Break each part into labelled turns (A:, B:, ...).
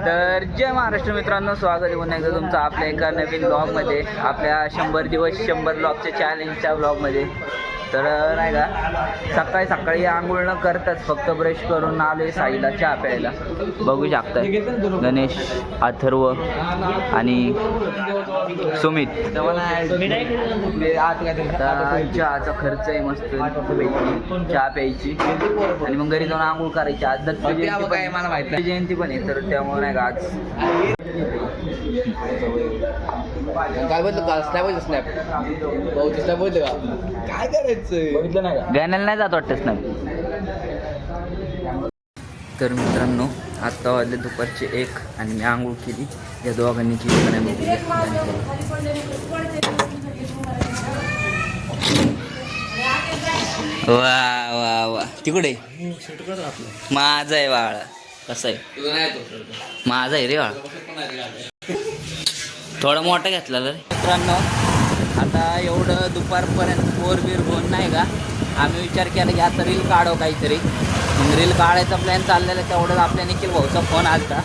A: तर जय महाराष्ट्र मित्रांनो, स्वागत आहे पुन्हा एकदा तुमचं आपल्या एका नवीन ब्लॉगमध्ये, आपल्या 100 दिवस 100 ब्लॉगच्या चॅलेंजच्या ब्लॉगमध्ये. तर नाही का, सकाळी सकाळी आंघोळ न करताच फक्त ब्रश करून आलोय साईला चहा प्यायला. बघू शकताय गणेश, अथर्व आणि सुमित. चहाचा खर्च आहे मस्त, चहा प्यायची आणि मग घरी जाऊन आंघोळ करायची. आज दत्त जयंती पण आहे, तर त्यामुळे नाही का आज
B: काय बघितलं का? स्नॅप स्नॅप भाऊची स्नॅप बघितलं का? काय करायचं बघितलं नाही का?
A: गाण्याला नाही जात वाटतंच ना. तर मित्रांनो, आत्ता वाजले दुपारचे 1 आणि मी आंघोळ केली. या दोघांनी केली का नाही बघूया. वा वा वा, तिकडे माझा आहे बाळा. कसं आहे? माझा आहे रे बाळा, थोडा मोठा घेतला रे. मित्रांनो, आता एवढं दुपारपर्यंत बोर होऊन नाही का, आम्ही विचार केला की आता रील काढावं काहीतरी. मग रील काढायचा प्लॅन चाललेला, तेवढंच आपल्या निखिल भाऊचा फोन आला.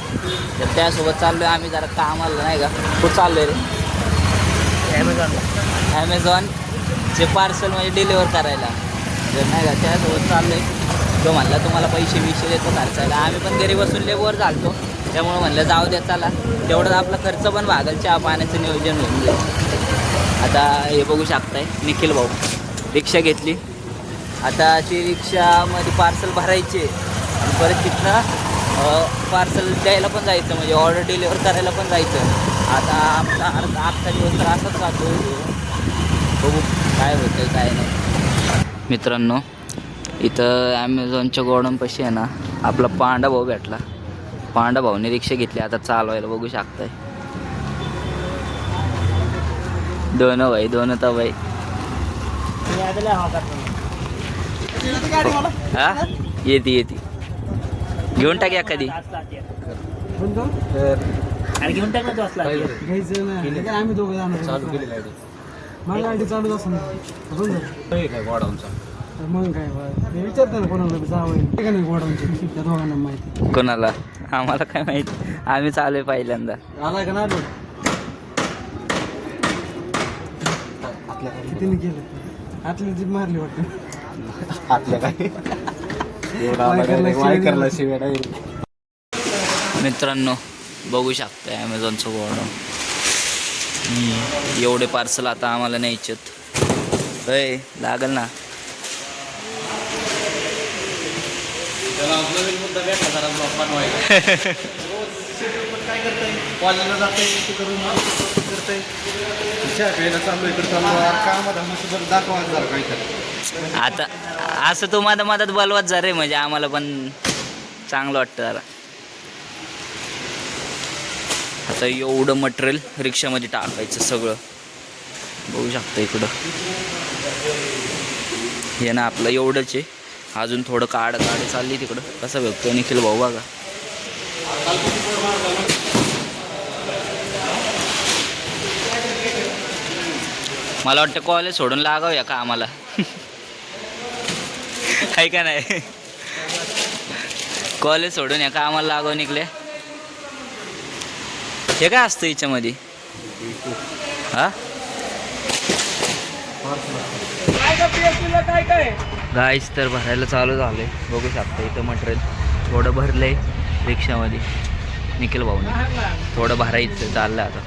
A: तर त्यासोबत चाललो आहे आम्ही जरा कामाला नाही का. कुठं चाललो आहे रे? ॲमेझॉनचे पार्सल म्हणजे डिलिव्हर करायला. जर नाही का त्यासोबत चाललो आहे. तो म्हणला तुम्हाला पैसे देतो खर्चायला. आम्ही पण घरी बसून लेबर झालतो, त्यामुळं म्हणलं जाऊ द्या चला, तेवढंच आपला खर्च पण भागल, चहा पाण्याचं नियोजन होऊन जाईल. आता हे बघू शकताय, निखिल भाऊ रिक्षा घेतली. आता ती रिक्षामध्ये पार्सल भरायचे आणि परत तिथनं पार्सल द्यायला पण जायचं, म्हणजे ऑर्डर डिलिव्हर करायला पण जायचं. आता आपला आजचा दिवस तर असाच जातो. बघू काय होतं काय नाही. मित्रांनो, इथं ॲमेझॉनच्या गोडाऊनपाशी आहे ना, आपला पांडा भाऊ भेटला. पांडा भाऊने रिक्षा घेतली आता चालवायला. बघू शकताय, दोन भाई दोन तबाई. हा येते घेऊन टाक एखादी.
C: घेऊन टाक ना, आम्ही दोघं जाणार. माझी गाडी चालूच असं मग काय विचारते ना कोणाला जावं का नाही गोडाऊनची, त्या दोघांना माहिती.
A: कोणाला? आम्हाला काय माहिती, आम्ही चालू पहिल्यांदा.
C: आला का ना तिने केलं आतली जीप मारली वाटतं
B: आपल्या काय
A: मित्रांनो, बघू शकता ॲमेझॉनचं गोडाऊन. एवढे पार्सल आता आम्हाला न्यायचेत. होय लागल ना. आता असं तू मधात बोलवत जा रे, म्हणजे आम्हाला पण चांगलं वाटतं जरा. आता एवढं मटेरियल रिक्षामध्ये टाकायचं सगळं. बघू शकता इकडं हे ना, आपलं एवढंच आहे. अजून थोडं काढ चालली तिकडं. कसं बघतो निखिल भाऊ बघा. मला वाटतं कॉलेज सोडून लागावूया का आम्हाला? आहे का नाही? कॉलेज सोडून या का आम्हाला लागावं निघले. हे काय असतं याच्यामध्ये? हा गाईस, तर भरायला चालू झालंय. बघू शकता इथं मटेरियल थोडं भरलंय रिक्षामध्ये. निखिल भाऊने थोडं भरायचं चाललं आता.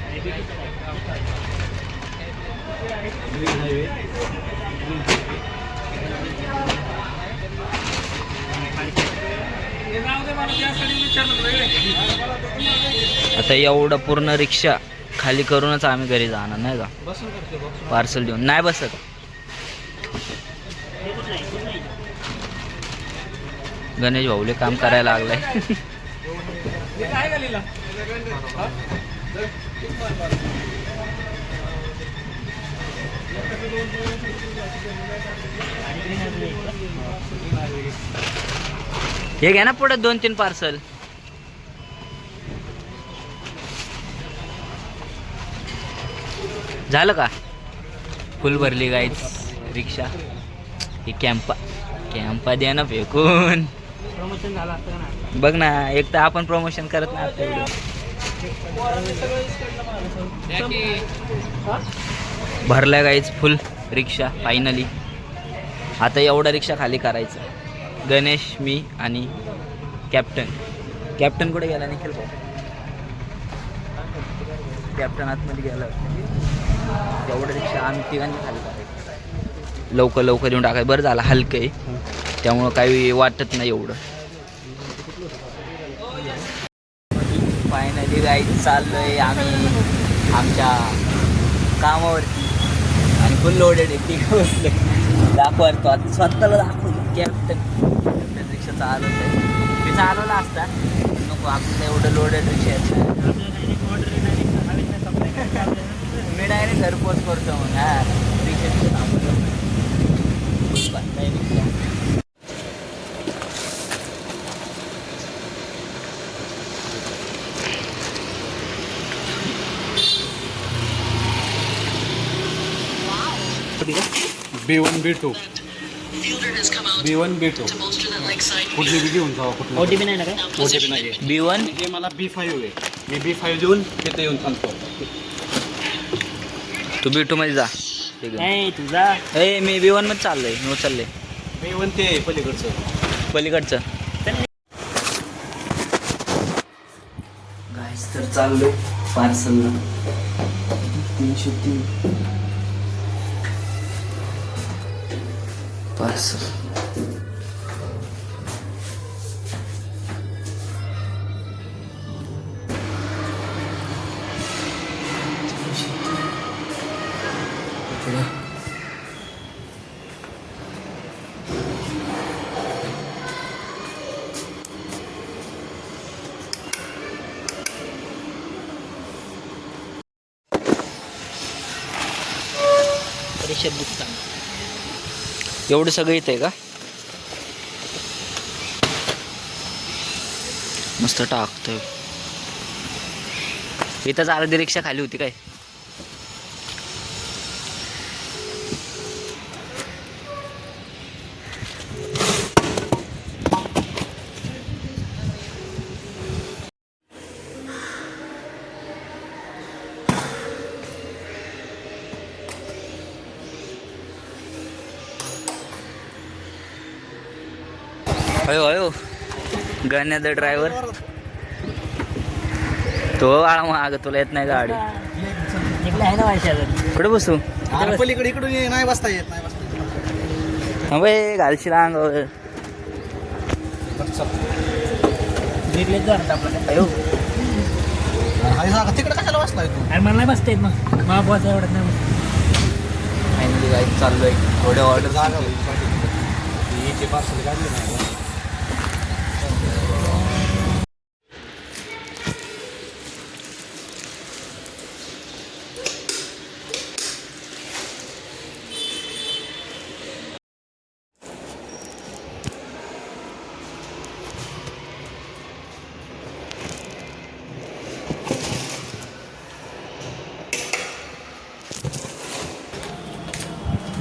A: आता एवढं पूर्ण रिक्षा खाली करूनच आम्ही घरी जाणार नाही का. पार्सल देऊन नाही बसत. गणेश भाऊले काम करायला लागलंय. हे घ्या ना पुढे 2-3 पार्सल. झालं का? फुल भरली गाईच रिक्षा. ही कॅम्पा द्या ना फेकून.
C: प्रमोशन झालं असतं का नाही?
A: बघ ना, एक तर आपण प्रमोशन करत नाही आता एवढं. भरल्या गाईच फुल रिक्षा फायनली. आता एवढा रिक्षा खाली करायचं. गणेश, मी आणि कॅप्टन कुठे गेला निखिल भाऊ? कॅप्टन आतमध्ये गेला. एवढं रिक्षा आम्ही तिघांनी खाली करायचं. लवकर येऊन टाकाय. बरं झालं हलकं आहे, त्यामुळं काही वाटत नाही एवढं. फायनली गाईड चाललोय आम्ही आमच्या कामावरती आणि फुल लोडेड आहे. ती बसले दाखवतो आता स्वतःला दाखवतो. कॅप्टन रिक्षा चालवत आहे. मी चालवला असता, नको आपल्याला एवढं लोडेड रिक्षा येत नाही. मी डायरेक्ट घरपोच करतो मग. हा रिक्षा थांबवतो नाही रिक्षा.
D: B1 B2 B1 B2 कुठली बी घेऊन जावा. कुठली
C: OTP नाही ना काय?
D: OTP नाही आहे.
A: B1
D: हे मला B5 आहे. मी B5 देऊन तिथे येऊन थांबतो.
A: तू B2 मध्ये जा. ठीक आहे.
C: नाही तुझा
A: ए मी B1 मध्ये चाललोय. मी उचलले
D: B1 ते पलीकडचं.
A: पलीकडचं. गाईस तर चाललोय पार्सलला. 303 पार्सल.
C: परिषद दुखता
A: एवढं सगळं येतंय का? मस्त टाकतोय. इथंच अर्धी रिक्षा खाली होती काय? अयो गण्याचा ड्रायव्हर तो आळा माग. तुला येत नाही गाडी?
C: इकडे आहे ना वायशाला.
A: कुठे बसू?
D: पलीकडे इकडून नाही बसता येत. नाही बसता
A: हा बाई घालशील अंगावर.
C: इकडेच जाणार आपल्याला.
A: अयो
D: तिकडे कशाला बसलाय तू?
C: अरे मला नाही बसता येत मग. मला बस एवढत नाही.
A: फायनली गाईड चाललोय. थोड्या ऑर्डर
D: पार्सल काढले नाही.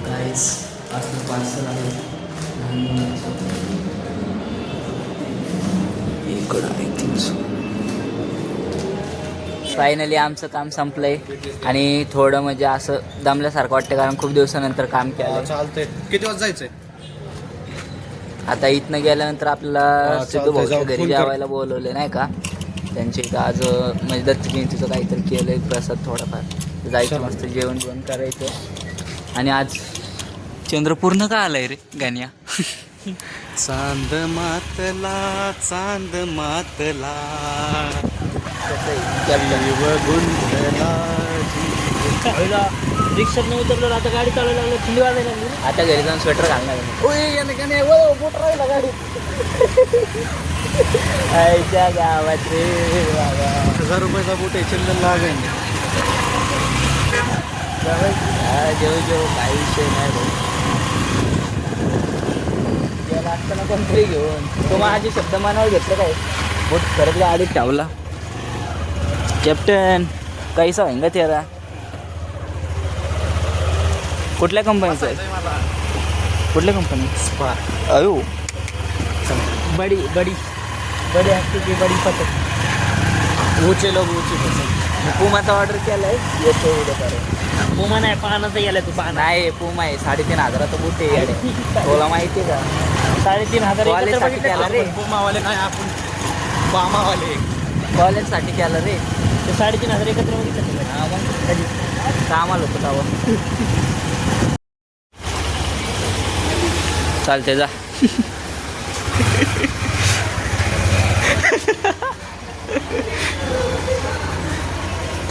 A: गाईस असं पार्सल आहे. फायनली आमचं काम संपलंय आणि थोडं म्हणजे असं दमल्यासारखं वाटतं, कारण खूप दिवसानंतर काम केलं.
D: चालतंय. किती वाजता जायचंय?
A: आता इथनं गेल्यानंतर आपल्याला सिद्धू भाऊच्या
D: जाऊ,
A: घरी
D: फोन कर.
A: जेवायला बोलवले नाही का. त्यांच्या इथं आज म्हणजे दत्त जयंतीचं काहीतरी केलंय प्रसाद थोडाफार. जायचं मस्त जेवण करायचं. आणि आज चंद्र पूर्ण का आलाय रे गाण्या?
D: चांद मातला चांद मातला
C: रिक्षात नाही उतरलो. आता गाडी चालवायला लागली. थंडी वाजायला लागली.
A: आता घरी जाऊन स्वेटर घालणार आहे. आईच्या गावात रे बाबा.
D: 1000 रुपयाचा बूट आहे. चिल्लर लागेल.
A: जेव काही विषय नाही भाऊ. गेला असताना कोणतरी घेऊन तो माझे शब्द मनावर घेतलं काय. बोट परत गाडीत ठेवला. कॅप्टन कैसा होईंगा तेरा? कुठल्या कंपनीचं आहे? कुठल्या कंपनी? अयो बड़ी बड़ी
C: बडी असते की बडी पतंग.
A: ऊंचे लोक ऊंची पसंत. पुमाचा ऑर्डर केलाय येतो उद्या करेल.
C: पुमा नाही पानाचं गेलाय तू पाना.
A: नाही पुमा आहे 3,500 बुटे आहे. तुला माहिती आहे का?
C: 3,500
A: कॉलेजसाठी केला रे.
D: पुमावाले नाही आपण बामावाले.
A: कॉलेजसाठी केला रे.
C: ते 3,500 एकत्र बघितलं.
A: हा मग कामाला होतं तेव्हा. चालते जा.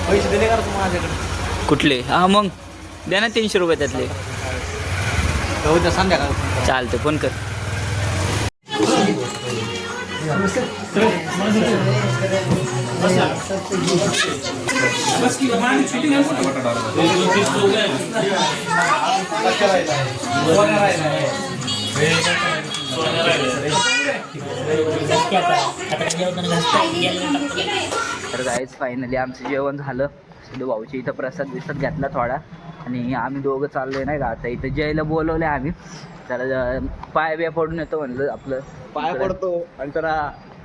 D: पैसे दिले का तुम्ही माझ्याकडे?
A: कुठले? हा मग द्या ना 300 रुपये त्यातले.
D: उद्या संध्याकाळ.
A: चालते फोन कर. तर गाईज फायनली आमचं जेवण झालं. सिद्धू भाऊच्या इथं प्रसाद बिसाद घेतला थोडा आणि आम्ही दोघं चाललोय नाही का आता इथं जयला बोलवलं आम्ही. तर पाय बिया पडून येतो म्हणलं आपलं
B: पाय पडतो आणि जरा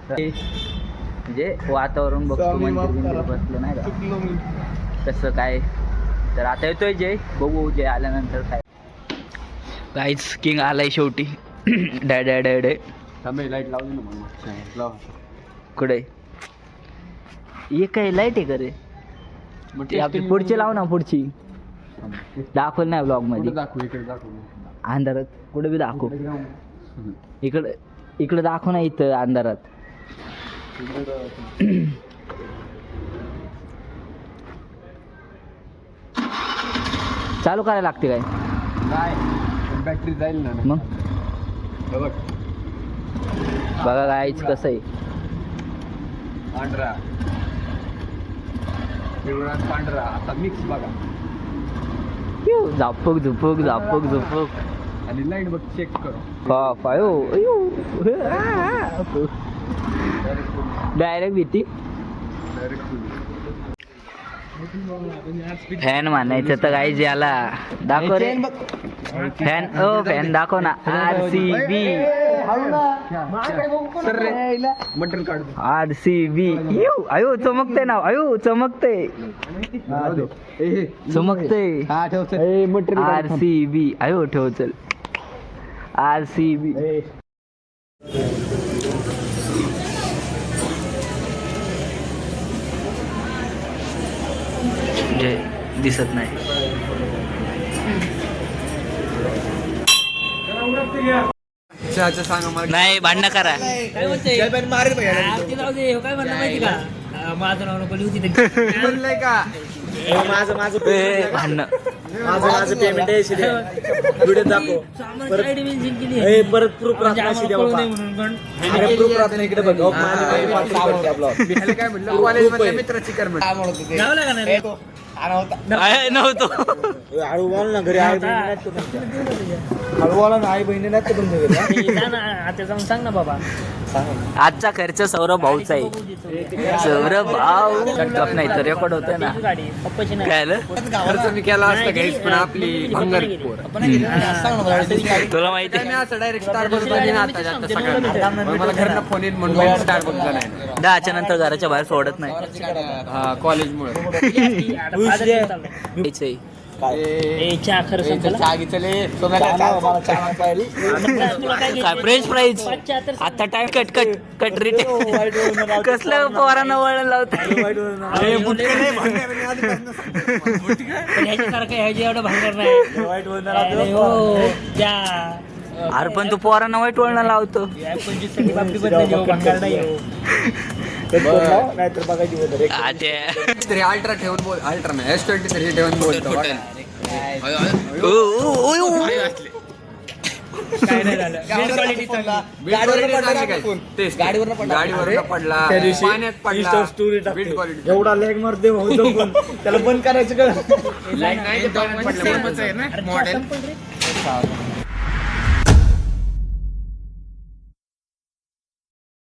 A: म्हणजे वातावरण बघतो
B: स्वामी माफ
A: मंदिर
B: करा.
A: बसलं नाही का
B: चुकलो मी.
A: कसं काय. तर आता येतोय जय. बघू जय आल्यानंतर काय. गाईज किंग आलाय शेवटी. डॅ डॅ डॅ डॅ.
B: लाईट लावली ना मग.
A: कुठे ये काय लाईट आहे का रे? ती आपली पुढची लाव ना पुढची. दाखवलं नाही ब्लॉग मध्ये.
B: दाखवू इकडे दाखवू.
A: अंधारात कुठे बी दाखव. इकडे इकडे दाखव ना इथं अंधारात. चालू करायला लागते काय?
B: काय बॅटरी जाईल ना.
A: मग
B: बघ
A: बघा गायच कसं आहे.
B: पांढरा पिवळा पांढरा आता मिक्स बघा.
A: झापक झुपक झापक झुपक.
B: आणि लाईट बघ चेक करू.
A: डायरेक्ट भीती. फॅन म्हणायचं तर काही याला दाखव रे. फॅन फॅन दाखव ना. RCB
B: मटन काढ.
A: RCB. अयो चमकते ना. अयो चमकते चमकते.
B: हा ठेव मटन
A: RCB. अयो ठेव चल. RCB. जे दिसत नाही.
B: चहाचं सांगा मला.
A: नाही भांडण करा.
C: काय म्हणते? आरती जाऊ दे. हे काय म्हणलं माहिती का? माझं नाव नको लिहू तिथे.
B: म्हणलंय का
C: माझं
A: भांडण
C: पेमेंट आहे व्हिडिओ दाखव. परत प्रूफ इकडे बघ.
B: काय म्हटलं कॉलेजमध्ये मित्राची कर
A: नव्हतो.
C: हळू बोल ना. घरी आई हळू बोला ना. आई बहिणी नाही तुमच्या आता जाऊन सांग ना बाबा.
A: आजचा खर्च सौरभ भाऊचा आहे. सौरभ भाऊ कटकप नाही तर रेकॉर्ड होते ना. काय आलं?
B: खर्च मी केला असता गाईस पण आपली भंगार पोर.
A: तुला माहिती आहे?
B: असं डायरेक्ट स्टारबक्सला नाही आता जाता सकाळी. मला घरनं फोन येईल म्हणून स्टारबक्सला नाही.
A: 10च्या नंतर घराच्या बाहेर सोडत नाही.
B: हा कॉलेजमुळे.
C: चहा खरं
A: काय फ्रेंच फ्राईज आता टाइम कट कट कट रिटे. कसलं पोरांना वळण लावतं.
C: ह्याच्यासारखं ह्याची एवढं भांगर नाही.
A: अरे पण तू पोरांना वाईट वळण लावतो.
C: 25 बाबती बदल भांगर नाही. नाहीतर बघायची
B: तरी अल्ट्रा ठेवून बोल. अल्ट्रा नाही S23 ठेवून बोलतो.
C: काय नाही झालं.
B: गाडीवर पडला पाण्यात पडला.
C: एवढा लेग मारते त्याला बंद करायचं का?
B: मॉडेल